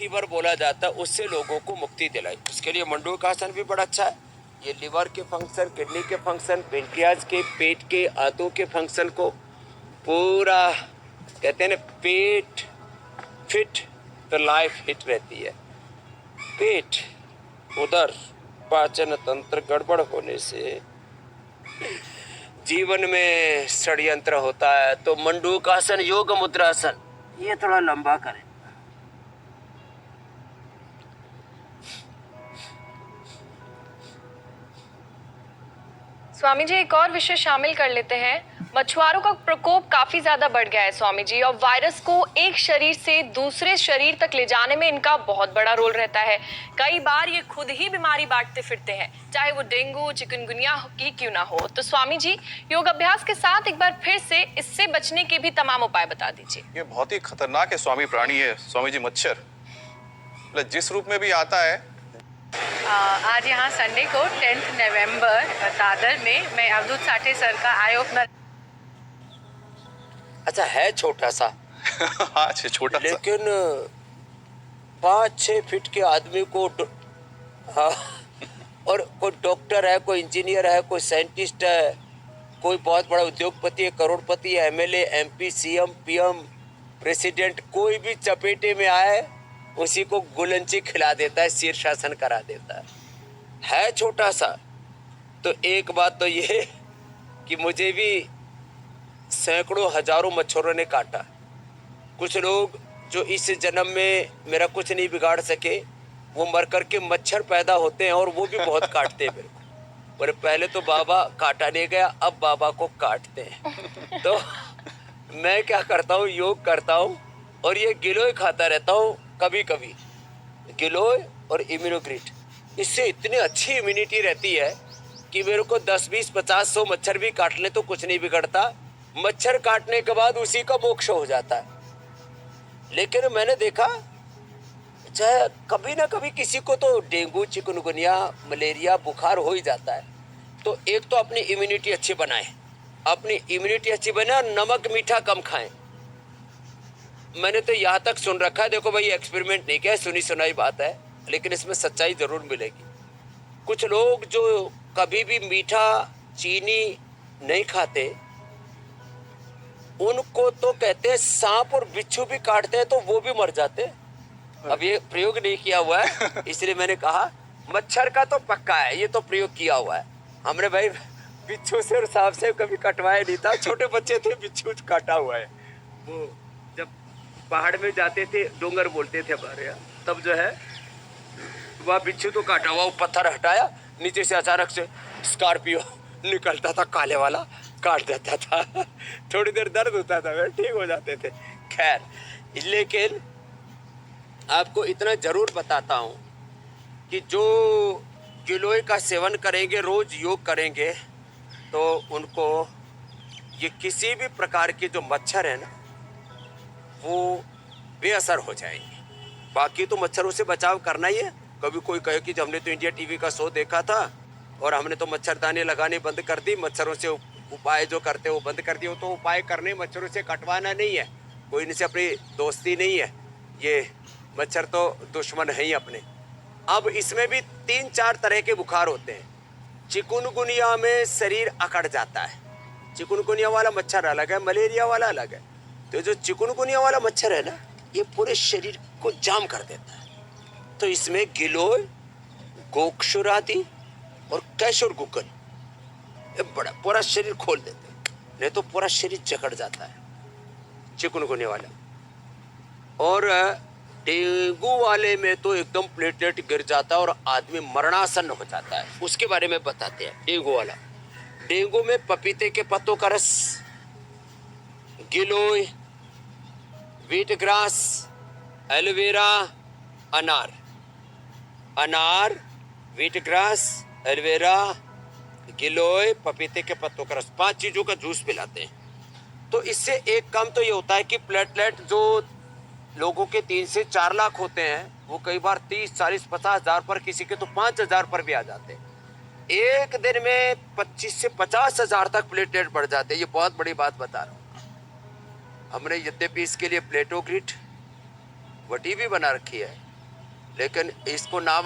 Fever बोला जाता है, उससे लोगों को मुक्ति दिलाई। उसके लिए मंडूकासन भी बड़ा अच्छा है। ये लिवर के फंक्शन, किडनी के फंक्शन, पेनक्रियाज के, पेट के, आंतों के फंक्शन को पूरा कहते हैं ना, पेट फिट तो लाइफ हिट रहती है। पेट, उदर, पाचन तंत्र गड़बड़ होने से जीवन में षड्यंत्र होता है। तो मंडूकासन, योग मुद्रासन, ये थोड़ा लंबा करें। स्वामी जी, एक और विषय शामिल कर लेते हैं। मछुआरों का प्रकोप काफी ज्यादा बढ़ गया है स्वामी जी, और वायरस को एक शरीर से दूसरे शरीर तक ले जाने में इनका बहुत बड़ा रोल रहता है। कई बार ये खुद ही बीमारी बांटते फिरते हैं, चाहे वो डेंगू, चिकनगुनिया ही क्यों ना हो। तो स्वामी जी, योग अभ्यास के साथ एक बार फिर से इससे बचने के भी तमाम उपाय बता दीजिए। ये बहुत ही खतरनाक है स्वामी प्राणी है स्वामी जी, मच्छर। जिस रूप में भी आता है। आज यहाँ संडे को 10 नवंबर दादर में मैं अवधूत साठे सर का आई ओपनर। अच्छा है छोटा सा हाँ, छोटा सा, लेकिन 5-6 फीट के आदमी को हाँ, और कोई डॉक्टर है, कोई इंजीनियर है, कोई साइंटिस्ट है, कोई बहुत बड़ा उद्योगपति है, करोड़पति है, MLA, MP, CM, PM, president, कोई भी चपेटे में आए उसी को गुलंची खिला देता है, शीर्षासन करा देता है छोटा सा। तो एक बात तो ये कि मुझे भी सैकड़ों हजारों मच्छरों ने काटा। कुछ लोग जो इस जन्म में मेरा कुछ नहीं बिगाड़ सके, वो मर करके मच्छर पैदा होते हैं और वो भी बहुत काटते हैं मेरे को। पर पहले तो बाबा काटा नहीं गया, अब बाबा को काटते हैं। तो मैं क्या करता हूँ, योग करता हूँ और ये गिलोय खाता रहता हूँ कभी कभी, गिलोय और इम्यूनोग्रिट। इससे इतनी अच्छी इम्यूनिटी रहती है कि मेरे को 10, 20, 50, 100 मच्छर भी काट ले तो कुछ नहीं बिगड़ता। मच्छर काटने के बाद उसी का मोक्ष हो जाता है। लेकिन मैंने देखा, चाहे कभी ना कभी किसी को तो डेंगू, चिकनगुनिया, मलेरिया, बुखार हो ही जाता है। तो एक तो अपनी इम्यूनिटी अच्छी बनाएं, अपनी इम्यूनिटी अच्छी बनाए और नमक मीठा कम खाएं। मैंने तो यहाँ तक सुन रखा है, देखो भाई एक्सपेरिमेंट नहीं किया, सुनी सुनाई बात है, लेकिन इसमें सच्चाई जरूर मिलेगी। कुछ लोग जो कभी भी मीठा, चीनी नहीं खाते, उनको तो कहते हैं सांप और बिच्छू भी काटते हैं तो वो भी मर जाते हैं। अब ये प्रयोग नहीं किया हुआ है, इसलिए मैंने कहा मच्छर का तो पक्का है, ये तो प्रयोग किया हुआ है हमने। भाई बिच्छू से और सांप से कभी कटवाया नहीं था, छोटे बच्चे थे बिच्छू काटा हुआ है। वो जब पहाड़ में जाते थे, डोंगर बोलते थे हमारे यहाँ, तब जो है वह बिच्छू तो काटा हुआ, वो पत्थर हटाया, नीचे से अचानक से स्कॉर्पियो निकलता था काले वाला, काट देता था। थोड़ी देर दर्द होता था, फिर ठीक हो जाते थे। खैर, लेकिन आपको इतना जरूर बताता हूँ कि जो गिलोय का सेवन करेंगे, रोज योग करेंगे, तो उनको ये किसी भी प्रकार के जो मच्छर है ना, वो बेअसर हो जाएंगे। बाकी तो मच्छरों से बचाव करना ही है। कभी कोई कहे कि हमने तो इंडिया टीवी का शो देखा था और हमने तो मच्छरदानी लगाने बंद कर दी, मच्छरों से उपाय जो करते वो बंद कर दिए। वो तो उपाय करने, मच्छरों से कटवाना नहीं है, कोई इनसे अपनी दोस्ती नहीं है। ये मच्छर तो दुश्मन है ही अपने। अब इसमें भी 3-4 तरह के बुखार होते हैं। चिकुनगुनिया में शरीर अकड़ जाता है, चिकुनगुनिया वाला मच्छर अलग है, मलेरिया वाला अलग है। तो जो चिकुनगुनिया वाला मच्छर है ना, ये पूरे शरीर को जाम कर देता है। तो इसमें गिलोय, गोक्षुरादि और कैशोर गुकन ये बड़ा पूरा शरीर खोल देते हैं, नहीं तो पूरा शरीर जकड़ जाता है चिकुनगुनिया वाला। और डेंगू वाले में तो एकदम प्लेटलेट गिर जाता है और आदमी मरणासन हो जाता है। उसके बारे में बताते हैं। डेंगू वाला, डेंगू में पपीते के पत्तों का रस, गिलोय, व्हीट ग्रास, एलोवेरा, अनार, व्हीट ग्रास, एलोवेरा, गिलोय, पपीते के पत्तों का रस, 5 चीजों का जूस पिलाते हैं। तो इससे एक काम तो ये होता है कि प्लेटलेट जो लोगों के 3 से 4 लाख होते हैं, वो कई बार 30, 40, 50 हजार पर, किसी के तो 5 हजार पर भी आ जाते हैं। एक दिन में 25 से 50 हजार तक प्लेटलेट बढ़ जाते हैं। ये बहुत बड़ी बात बता रहा हूँ। हमने यद्यपि इसके लिए प्लेटोग्रिट वटी भी बना रखी है, लेकिन इसको नाम